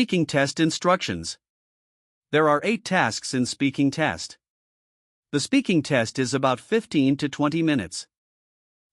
Speaking test instructions. There are 8 tasks in speaking test. The speaking test is about 15 to 20 minutes.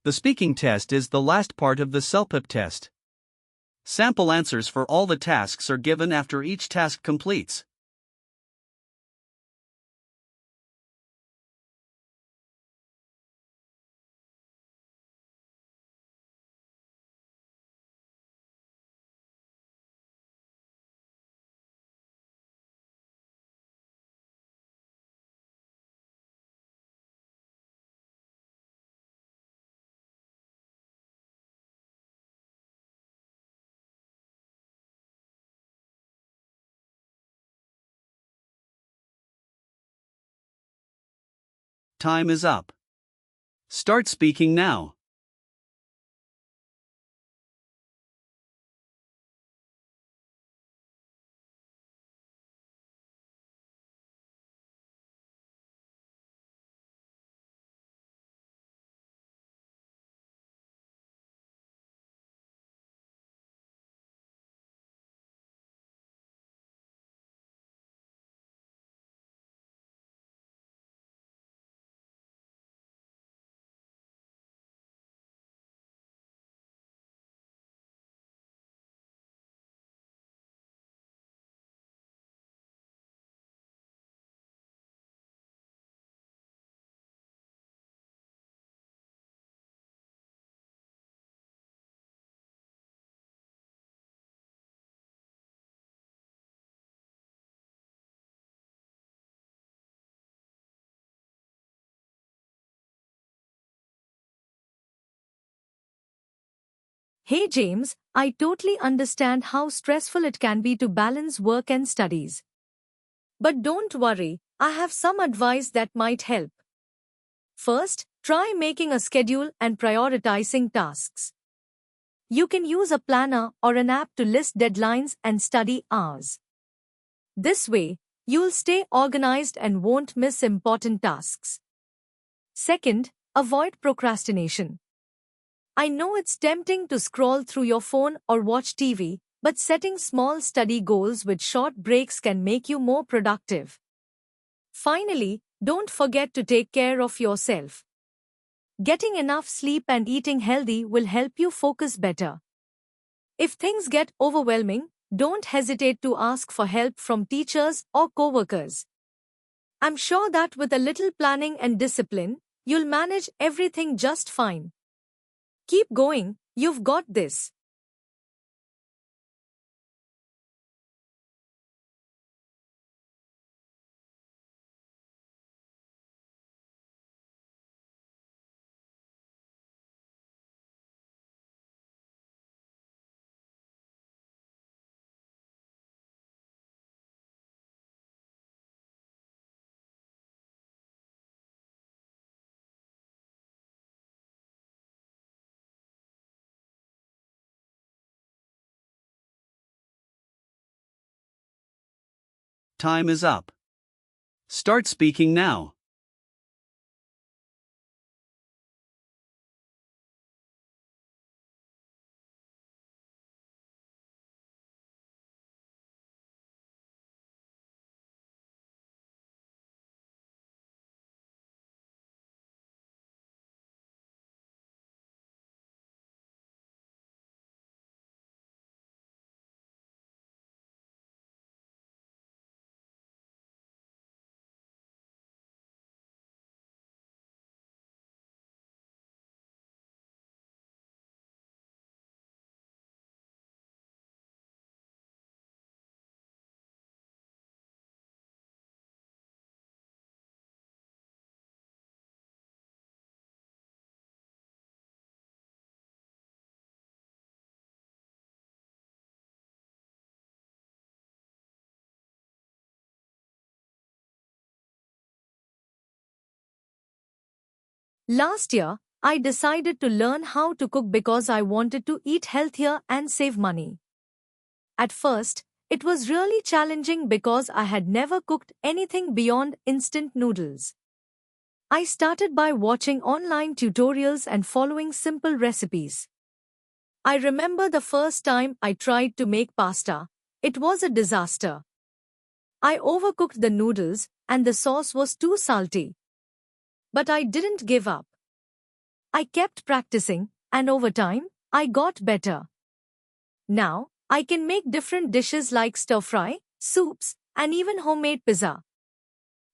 The speaking test is the last part of the CELPIP test. Sample answers for all the tasks are given after each task completes. Time is up. Start speaking now. Hey James, I totally understand how stressful it can be to balance work and studies. But don't worry, I have some advice that might help. First, try making a schedule and prioritizing tasks. You can use a planner or an app to list deadlines and study hours. This way, you'll stay organized and won't miss important tasks. Second, avoid procrastination. I know it's tempting to scroll through your phone or watch TV, but setting small study goals with short breaks can make you more productive. Finally, don't forget to take care of yourself. Getting enough sleep and eating healthy will help you focus better. If things get overwhelming, don't hesitate to ask for help from teachers or coworkers. I'm sure that with a little planning and discipline, you'll manage everything just fine. Keep going, you've got this. Time is up. Start speaking now. Last year, I decided to learn how to cook because I wanted to eat healthier and save money. At first, it was really challenging because I had never cooked anything beyond instant noodles. I started by watching online tutorials and following simple recipes. I remember the first time I tried to make pasta. It was a disaster. I overcooked the noodles and the sauce was too salty. But I didn't give up. I kept practicing, and over time, I got better. Now, I can make different dishes like stir-fry, soups, and even homemade pizza.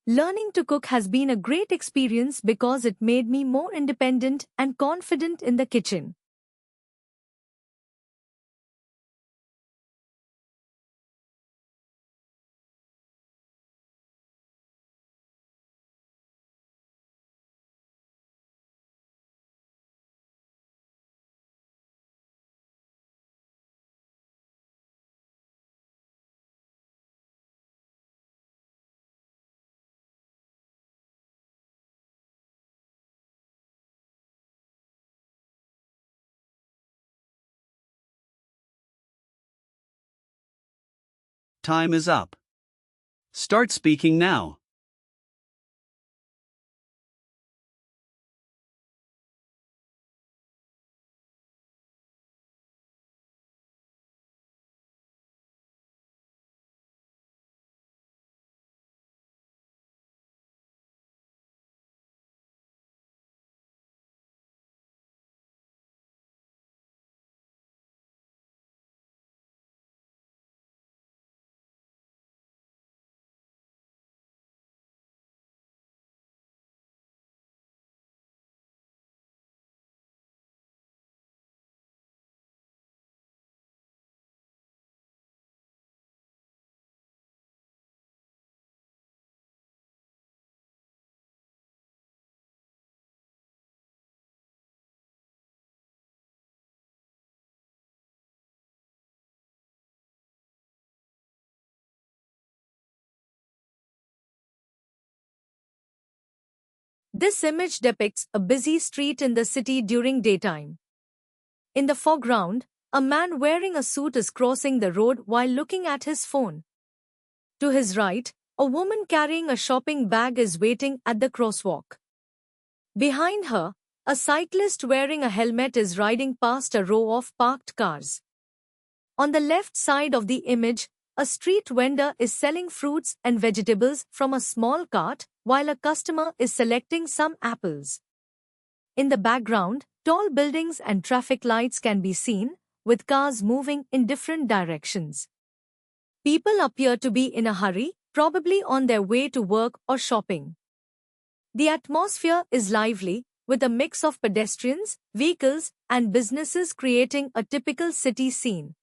Learning to cook has been a great experience because it made me more independent and confident in the kitchen. Time is up. Start speaking now. This image depicts a busy street in the city during daytime. In the foreground, a man wearing a suit is crossing the road while looking at his phone. To his right, a woman carrying a shopping bag is waiting at the crosswalk. Behind her, a cyclist wearing a helmet is riding past a row of parked cars. On the left side of the image, a street vendor is selling fruits and vegetables from a small cart while a customer is selecting some apples. In the background, tall buildings and traffic lights can be seen, with cars moving in different directions. People appear to be in a hurry, probably on their way to work or shopping. The atmosphere is lively, with a mix of pedestrians, vehicles, and businesses creating a typical city scene.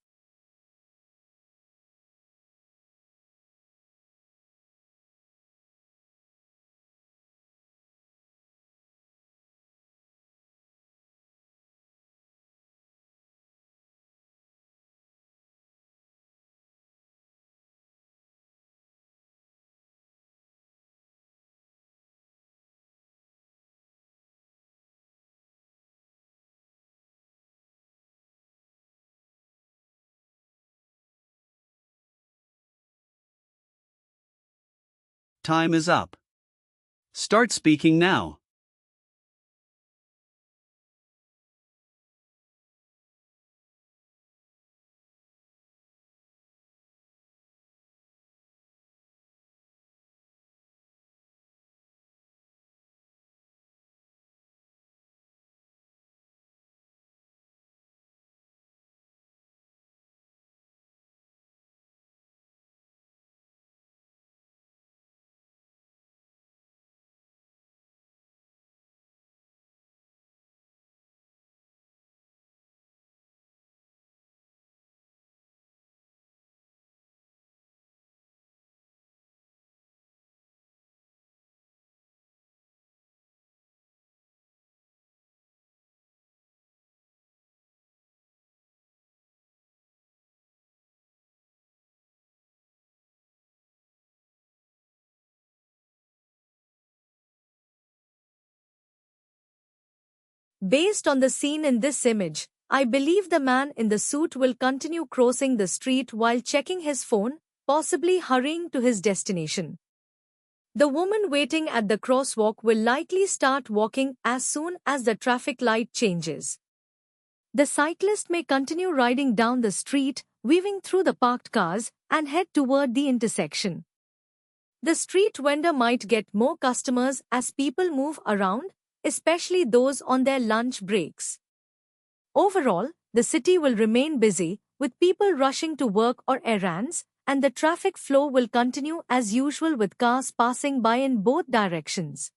Time is up. Start speaking now. Based on the scene in this image, I believe the man in the suit will continue crossing the street while checking his phone, possibly hurrying to his destination. The woman waiting at the crosswalk will likely start walking as soon as the traffic light changes. The cyclist may continue riding down the street weaving through the parked cars, and head toward the intersection. The street vendor might get more customers as people move around, especially those on their lunch breaks. Overall, the city will remain busy, with people rushing to work or errands, and the traffic flow will continue as usual with cars passing by in both directions.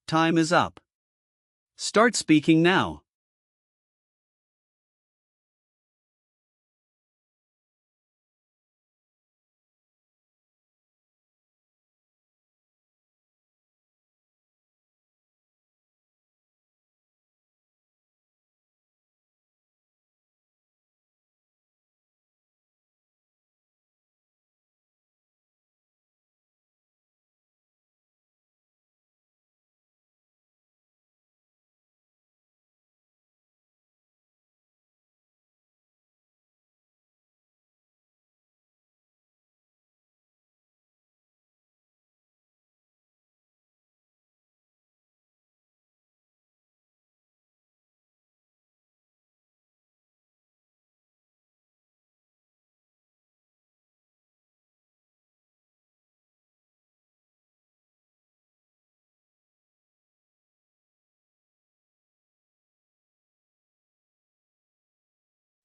Time is up. Start speaking now.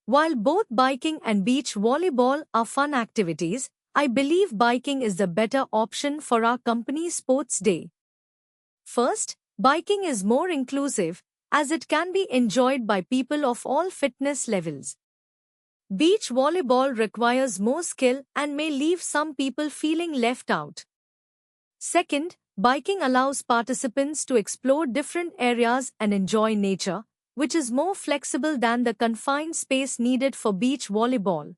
While both biking and beach volleyball are fun activities, I believe biking is the better option for our company's sports day. First, biking is more inclusive as it can be enjoyed by people of all fitness levels. Beach volleyball requires more skill and may leave some people feeling left out. Second, biking allows participants to explore different areas and enjoy nature, which is more flexible than the confined space needed for beach volleyball.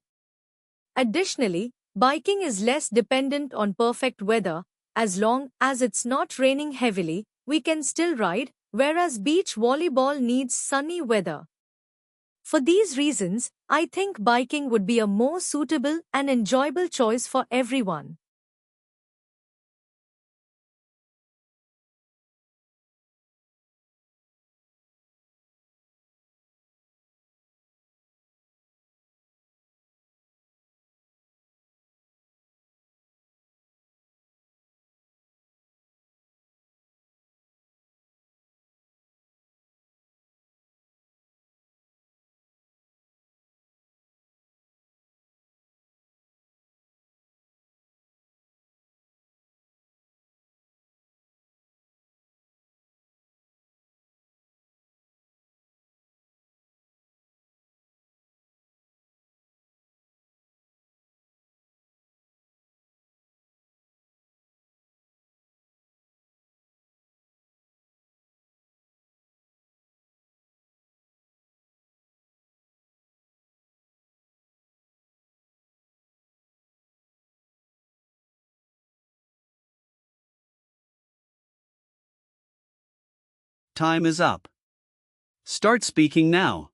Additionally, biking is less dependent on perfect weather. As long as it's not raining heavily, we can still ride, whereas beach volleyball needs sunny weather. For these reasons, I think biking would be a more suitable and enjoyable choice for everyone. Time is up. Start speaking now.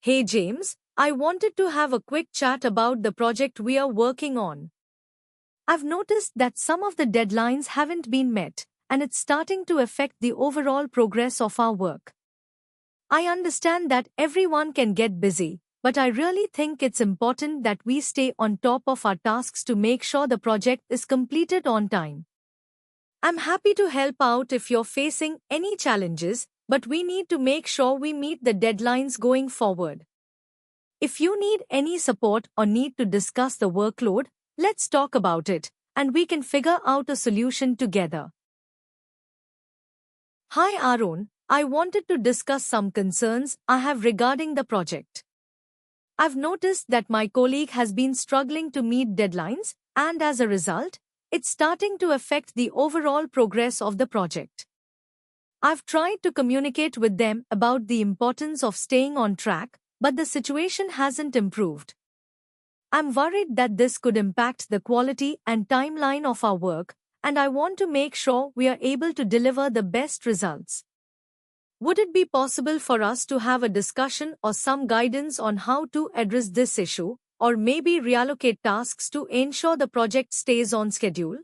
Hey James, I wanted to have a quick chat about the project we are working on. I've noticed that some of the deadlines haven't been met, and it's starting to affect the overall progress of our work. I understand that everyone can get busy, but I really think it's important that we stay on top of our tasks to make sure the project is completed on time. I'm happy to help out if you're facing any challenges, but we need to make sure we meet the deadlines going forward. If you need any support or need to discuss the workload, let's talk about it, and we can figure out a solution together. Hi Aaron, I wanted to discuss some concerns I have regarding the project. I've noticed that my colleague has been struggling to meet deadlines, and as a result, it's starting to affect the overall progress of the project. I've tried to communicate with them about the importance of staying on track, but the situation hasn't improved. I'm worried that this could impact the quality and timeline of our work, and I want to make sure we are able to deliver the best results. Would it be possible for us to have a discussion or some guidance on how to address this issue, or maybe reallocate tasks to ensure the project stays on schedule?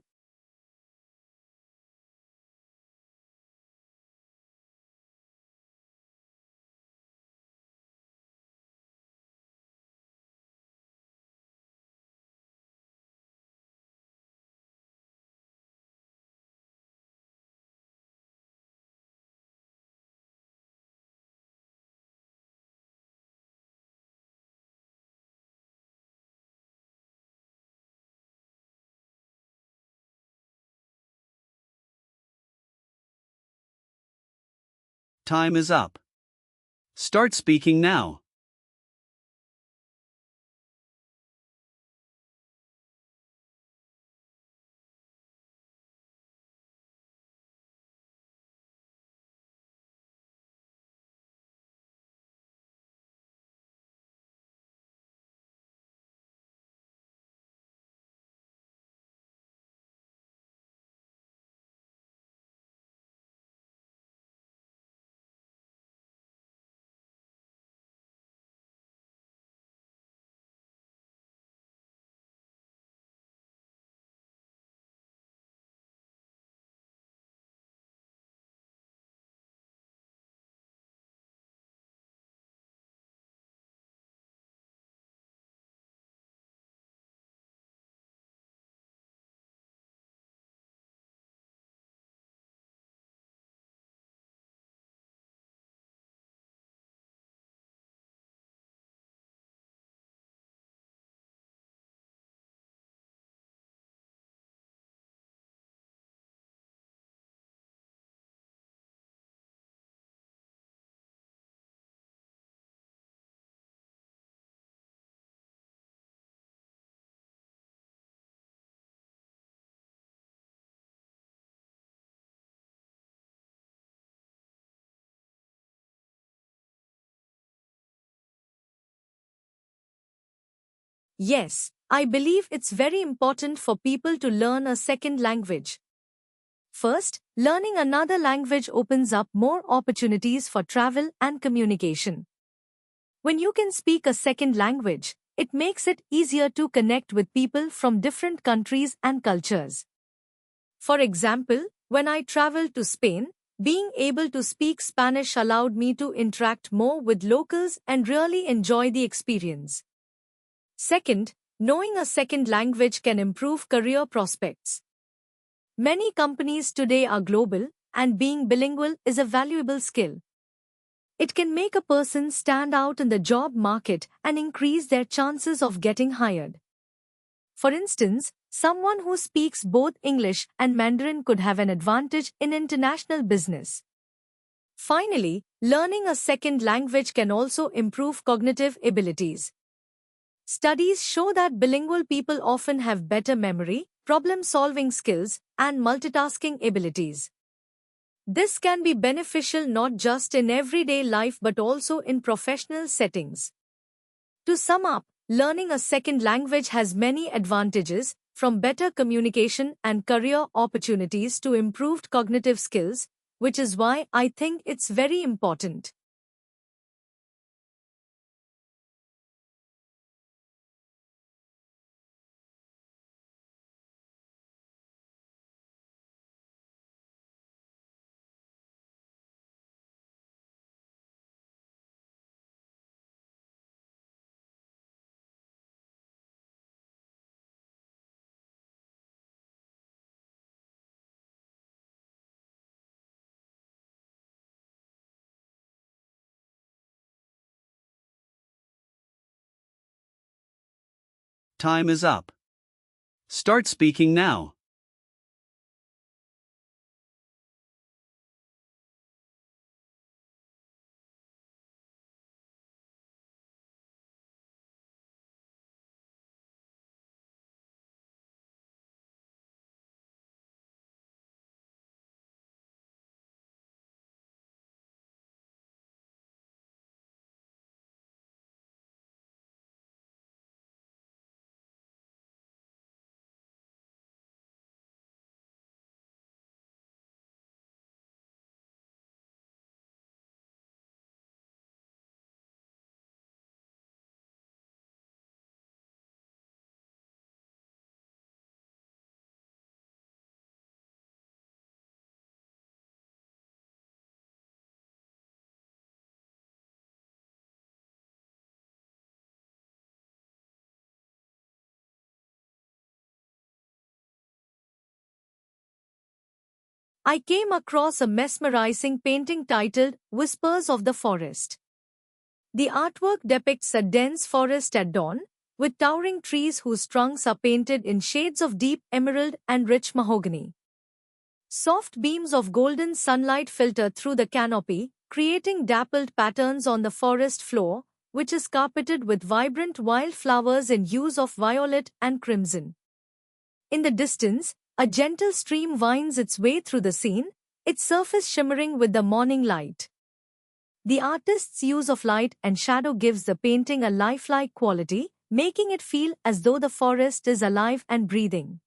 Time is up. Start speaking now. Yes, I believe it's very important for people to learn a second language. First, learning another language opens up more opportunities for travel and communication. When you can speak a second language, it makes it easier to connect with people from different countries and cultures. For example, When I traveled to Spain, being able to speak Spanish allowed me to interact more with locals and really enjoy the experience. Second, knowing a second language can improve career prospects. Many companies today are global, and being bilingual is a valuable skill. It can make a person stand out in the job market and increase their chances of getting hired. For instance, someone who speaks both English and Mandarin could have an advantage in international business. Finally, learning a second language can also improve cognitive abilities. Studies show that bilingual people often have better memory, problem-solving skills, and multitasking abilities. This can be beneficial not just in everyday life but also in professional settings. To sum up, learning a second language has many advantages, from better communication and career opportunities to improved cognitive skills, which is why I think it's very important. Time is up. Start speaking now. I came across a mesmerizing painting titled Whispers of the Forest. The artwork depicts a dense forest at dawn, with towering trees whose trunks are painted in shades of deep emerald and rich mahogany. Soft beams of golden sunlight filter through the canopy, creating dappled patterns on the forest floor, which is carpeted with vibrant wildflowers in hues of violet and crimson. In the distance, a gentle stream winds its way through the scene, its surface shimmering with the morning light. The artist's use of light and shadow gives the painting a lifelike quality, making it feel as though the forest is alive and breathing.